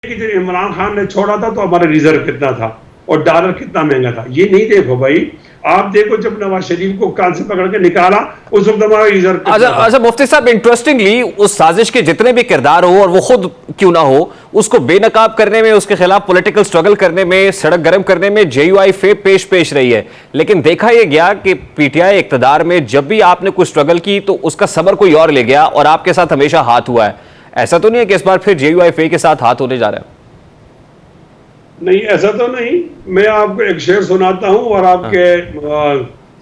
کہ جب عمران خان نے چھوڑا تھا تو ہمارا ریزرو کتنا تھا اور ڈالر کتنا مہنگا تھا. یہ نہیں دیکھو بھائی, آپ دیکھو جب نواز شریف کو کان سے پکڑ کے نکالا اس وقت ہمارا ریزرو کتنا تھا. اچھا مفتی صاحب, انٹرسٹنگلی اس سازش کے جتنے بھی کردار ہو اور وہ خود کیوں نہ ہو, اس کو بے نقاب کرنے میں, اس کے خلاف پولیٹیکل سٹرگل کرنے میں, سڑک گرم کرنے میں جے یو آئی پیش رہی ہے. لیکن دیکھا یہ گیا کہ پی ٹی آئی اقتدار میں جب بھی آپ نے کوئی سٹرگل کی تو اس کا صبر کوئی اور لے گیا اور آپ کے ساتھ ہمیشہ ہاتھ ہوا ہے. ایسا تو نہیں ہے کہ اس بار پھر جے یو آئی کے ساتھ ہاتھ ہونے جا رہا ہے؟ نہیں, ایسا تو نہیں. میں آپ کو ایک شعر سناتا ہوں اور آپ کے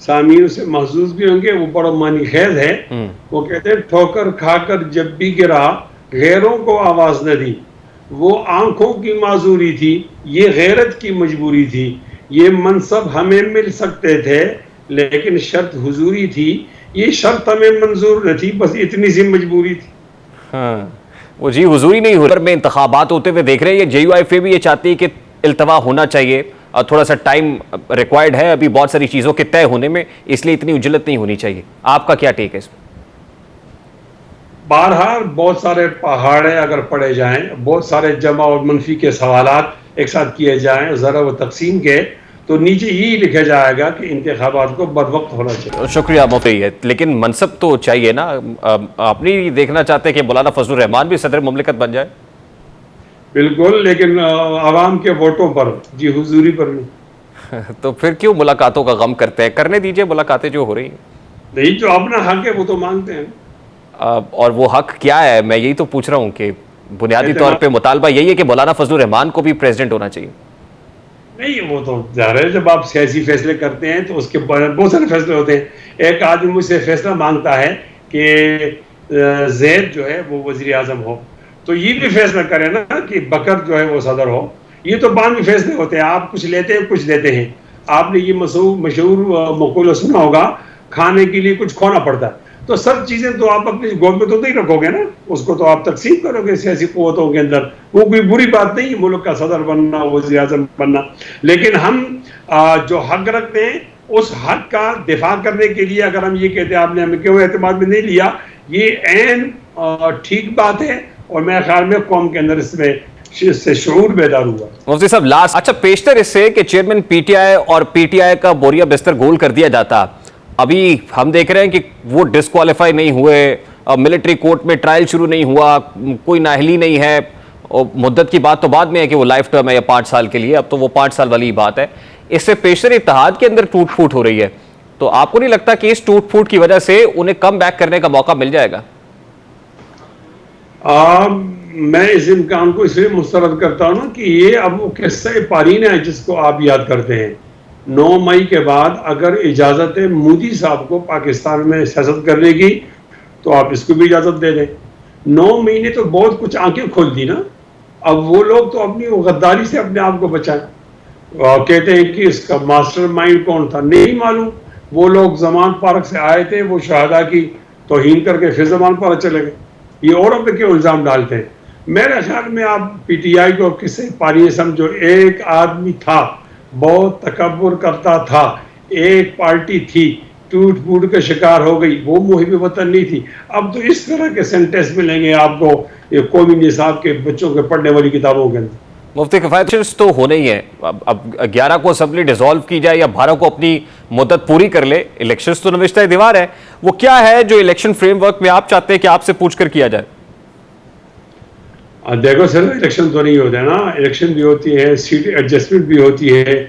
سامعین سے محظوظ بھی ہوں گے, وہ بڑا معنی خیز ہے. وہ کہتے ہیں ٹھوکر کھا کر جب بھی گرا غیروں کو آواز نہ دی, وہ آنکھوں کی معذوری تھی, یہ غیرت کی مجبوری تھی, یہ منصب ہمیں مل سکتے تھے لیکن شرط حضوری تھی, یہ شرط ہمیں منظور نہ تھی, بس اتنی سی مجبوری تھی. ہاں, وہ جی حضوری نہیں ہو رہا. میں انتخابات ہوتے ہوئے دیکھ رہے ہیں, یہ جے یو آئی بھی یہ چاہتی ہے کہ التوا ہونا چاہیے اور تھوڑا سا ٹائم ریکوائرڈ ہے ابھی بہت ساری چیزوں کے طے ہونے میں, اس لیے اتنی اجلت نہیں ہونی چاہیے. آپ کا کیا ٹیک ہے اس میں؟ بہرحال بہت سارے پہاڑے اگر پڑے جائیں, بہت سارے جمع اور منفی کے سوالات ایک ساتھ کیے جائیں, ذرا وہ تقسیم کے, تو نیچے یہی لکھا جائے گا کہ انتخابات کو بر وقت ہونا چاہیے. شکریہ مفتی. لیکن منصب تو چاہیے نا, آپ نہیں دیکھنا چاہتے کہ مولانا فضل الرحمان بھی صدر مملکت بن جائے؟ بالکل, لیکن عوام کے ووٹوں پر, جی حضوری پر نہیں. تو پھر کیوں ملاقاتوں کا غم کرتے ہیں؟ کرنے دیجئے ملاقاتیں جو ہو رہی ہیں. نہیں, جو اپنا حق ہے وہ تو مانگتے ہیں. اور وہ حق کیا ہے, میں یہی تو پوچھ رہا ہوں کہ بنیادی طور پہ مطالبہ یہی ہے کہ مولانا فضل الرحمان کو بھی پریزیڈنٹ ہونا چاہیے. نہیں, وہ تو ظاہر ہے جب آپ سیاسی فیصلے کرتے ہیں تو اس کے بہت سارے فیصلے ہوتے ہیں. ایک آدمی مجھ سے فیصلہ مانگتا ہے کہ زید جو ہے وہ وزیر اعظم ہو, تو یہ بھی فیصلہ کرے نا کہ بکر جو ہے وہ صدر ہو. یہ تو بعد میں فیصلے ہوتے ہیں, آپ کچھ لیتے ہیں کچھ دیتے ہیں. آپ نے یہ مشہور مقولہ سنا ہوگا, کھانے کے لیے کچھ کھونا پڑتا ہے. تو سب چیزیں تو آپ اپنی گود میں تو نہیں رکھو گے نا, اس کو تو آپ تقسیم کرو گے سیاسی قوتوں کے اندر. وہ کوئی بری بات نہیں ملک کا صدر بننا, وزیر اعظم بننا, لیکن ہم جو حق رکھتے ہیں اس حق کا دفاع کرنے کے لیے اگر ہم یہ کہتے ہیں آپ نے ہمیں کیوں اعتماد میں نہیں لیا, یہ عین ٹھیک بات ہے, اور میرے خیال میں قوم کے اندر اس سے شعور بیدار ہوا. مفتی صاحب لاسٹ, اچھا پیشتر اس سے کہ چیئرمین پی ٹی آئی اور پی ٹی آئی کا بوریا بستر گول کر دیا جاتا, ابھی ہم دیکھ رہے ہیں کہ وہ ڈسکوالیفائی نہیں ہوئے, ملٹری کورٹ میں ٹرائل شروع نہیں ہوا, کوئی نااہلی نہیں ہے, اور مدت کی بات تو بعد میں ہے کہ وہ لائف ٹرم ہے یا 5 سال کے لیے, اب تو وہ 5 سال والی بات ہے. اس سے پیشتر اتحاد کے اندر ٹوٹ پھوٹ ہو رہی ہے, تو آپ کو نہیں لگتا کہ اس ٹوٹ پھوٹ کی وجہ سے انہیں کم بیک کرنے کا موقع مل جائے گا؟ میں اس امکان کو اس لیے مسترد کرتا ہوں نا کہ یہ اب وہ قصہ پارین ہے جس کو آپ یاد کرتے ہیں. 9 مئی کے بعد اگر اجازت ہے مودی صاحب کو پاکستان میں سیاست کرنے کی تو آپ اس کو بھی اجازت دے دیں. 9 مئی نے تو بہت کچھ آنکھیں کھول دی نا. اب وہ لوگ تو اپنی غداری سے اپنے آپ کو بچائیں. کہتے ہیں کہ اس کا ماسٹر مائنڈ کون تھا, نہیں معلوم. وہ لوگ زمان پارک سے آئے تھے, وہ شہداء کی توہین کر کے پھر زمان پارک چلے گئے. یہ اوروں پہ کیوں الزام ڈالتے ہیں؟ میرے خیال میں آپ پی ٹی آئی کو کسے پاری سمجھو, ایک آدمی تھا بہت تکبر کرتا تھا, ایک پارٹی تھی ٹوٹ پھوٹ کا شکار ہو گئی, وہ محب وطن نہیں تھی. اب تو اس طرح کے سینٹنس ملیں گے آپ کو یہ قومی نصاب کے بچوں کے پڑھنے والی کتابوں کے اندر. مفتی کفایت تو ہونے ہی ہے. اب 11 کو اسمبلی ڈیزالو کی جائے یا 12 کو اپنی مدت پوری کر لے, الیکشنز تو نوشتہ دیوار ہے. وہ کیا ہے جو الیکشن فریم ورک میں آپ چاہتے ہیں کہ آپ سے پوچھ کر کیا جائے؟ دیکھو سر, الیکشن تو نہیں ہوتا ہے نا, الیکشن بھی ہوتی ہے, سیٹ ایڈجسٹمنٹ بھی ہوتی ہے,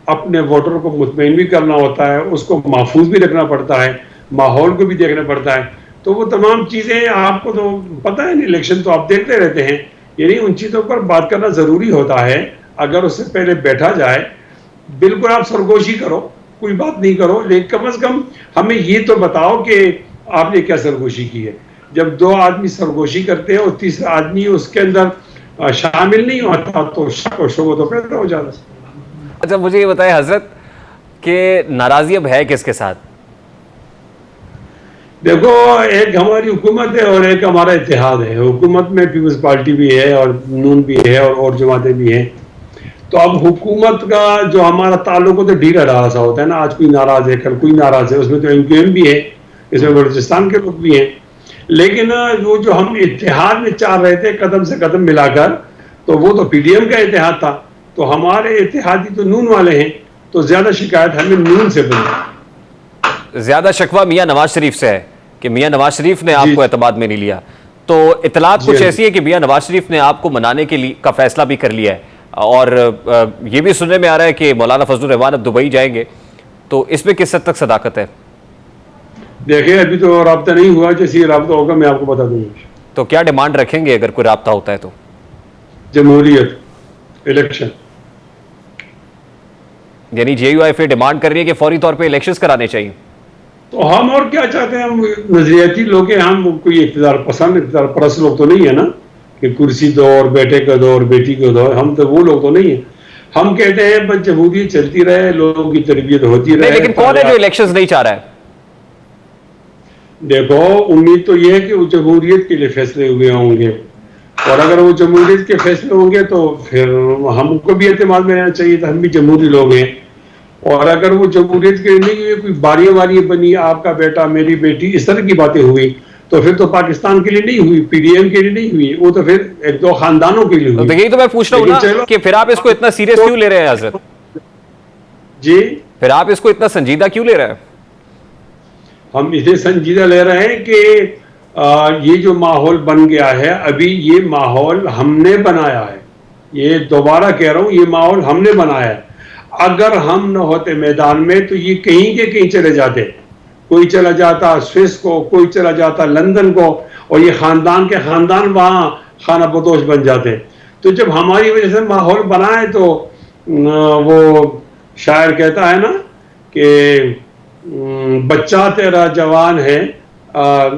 اپنے ووٹر کو مطمئن بھی کرنا ہوتا ہے, اس کو محفوظ بھی رکھنا پڑتا ہے, ماحول کو بھی دیکھنا پڑتا ہے. تو وہ تمام چیزیں آپ کو تو پتہ ہے نا, الیکشن تو آپ دیکھتے رہتے ہیں. یعنی ان چیزوں پر بات کرنا ضروری ہوتا ہے. اگر اس سے پہلے بیٹھا جائے, بالکل آپ سرگوشی کرو, کوئی بات نہیں کرو, لیکن کم از کم ہمیں یہ تو بتاؤ کہ آپ نے کیا سرگوشی کی ہے. جب 2 آدمی سرگوشی کرتے ہیں اور تیسرا آدمی اس کے اندر شامل نہیں ہوتا تو شک و شبہ تو پیدا ہو جاتا ہے. اچھا مجھے یہ بتائیں حضرت کہ ناراضی اب ہے کس کے ساتھ؟ دیکھو, ایک ہماری حکومت ہے اور ایک ہمارا اتحاد ہے. حکومت میں پیپلز پارٹی بھی ہے اور نون بھی ہے اور جماعتیں بھی ہیں. تو اب حکومت کا جو ہمارا تعلق ہوتا ہے ڈھیلا ڈھالا سا ہوتا ہے نا, آج کوئی ناراض ہے کل کوئی ناراض ہے. اس میں تو ایم کیو ایم بھی ہے, اس میں بلوچستان کے لوگ بھی ہیں. لیکن وہ جو ہم اتحاد میں چاہ رہے تھے قدم سے قدم ملا کر, تو وہ تو پی ڈی ایم کا اتحاد تھا، تو ہمارے اتحادی تو نون والے ہیں، تو زیادہ شکایت ہمیں نون سے بنی۔ زیادہ شکوہ میاں نواز شریف سے ہے کہ میاں نواز شریف نے آپ کو اعتماد میں نہیں لیا، تو اطلاعات کچھ ایسی ہے کہ میاں نواز شریف نے آپ کو منانے کے لیے کا فیصلہ بھی کر لیا ہے، اور یہ بھی سننے میں آ رہا ہے کہ مولانا فضل الرحمان اب دبئی جائیں گے، تو اس میں کس حد تک صداقت ہے؟ دیکھیں ابھی تو رابطہ نہیں ہوا، جیسے یہ رابطہ ہوگا میں آپ کو بتا دوں گا۔ تو کیا ڈیمانڈ رکھیں گے اگر کوئی رابطہ ہوتا ہے تو؟ جمہوریت، الیکشن۔ یعنی جے یو آئی ایف ڈیمانڈ کر رہی ہے کہ فوری طور پہ الیکشنز کرانے چاہیے؟ تو ہم اور کیا چاہتے ہیں، ہم نظریاتی لوگ ہیں، ہم کوئی اقتدار پسند اقتدار پرست لوگ تو نہیں ہے نا کہ کرسی دو اور بیٹے کو دو اور بیٹی کو دو، ہم تو وہ لوگ تو نہیں ہیں۔ ہم کہتے ہیں بس جمہوریت چلتی رہے، لوگوں کی تربیت ہوتی رہے۔ لیکن کون ہے جو الیکشنز نہیں چاہ رہا ہے؟ دیکھو امید تو یہ ہے کہ وہ جمہوریت کے لیے فیصلے ہوئے ہوں گے، اور اگر وہ جمہوریت کے فیصلے ہوں گے تو پھر ہم کو بھی اعتماد میں رہنا چاہیے تھا، ہم بھی جمہوری لوگ ہیں۔ اور اگر وہ جمہوریت کے لیے نہیں ہوئی، کوئی باریاں بنی، آپ کا بیٹا میری بیٹی، اس طرح کی باتیں ہوئی، تو پھر تو پاکستان کے لیے نہیں ہوئی، پی ڈی ایم کے لیے نہیں ہوئی، وہ تو پھر ایک دو خاندانوں کے لیے ہوئی۔ یہی تو میں پوچھ رہا ہوں نا کہ پھر آپ اس کو اتنا سیریس کیوں لے رہے ہیں حضرت؟ جی پھر آپ اس کو اتنا سنجیدہ کیوں لے رہے ہیں؟ ہم اسے سنجیدہ لے رہے ہیں کہ یہ جو ماحول بن گیا ہے، ابھی یہ ماحول ہم نے بنایا ہے، یہ دوبارہ کہہ رہا ہوں، یہ ماحول ہم نے بنایا ہے۔ اگر ہم نہ ہوتے میدان میں تو یہ کہیں کے کہیں چلے جاتے، کوئی چلا جاتا سوئس کو، کوئی چلا جاتا لندن کو، اور یہ خاندان کے خاندان وہاں خانہ بدوش بن جاتے۔ تو جب ہماری وجہ سے ماحول بنا ہے تو وہ شاعر کہتا ہے نا کہ بچہ تیرا جوان ہے،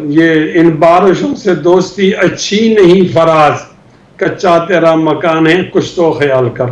یہ ان بارشوں سے دوستی اچھی نہیں فراز، کچا تیرا مکان ہے کچھ تو خیال کر۔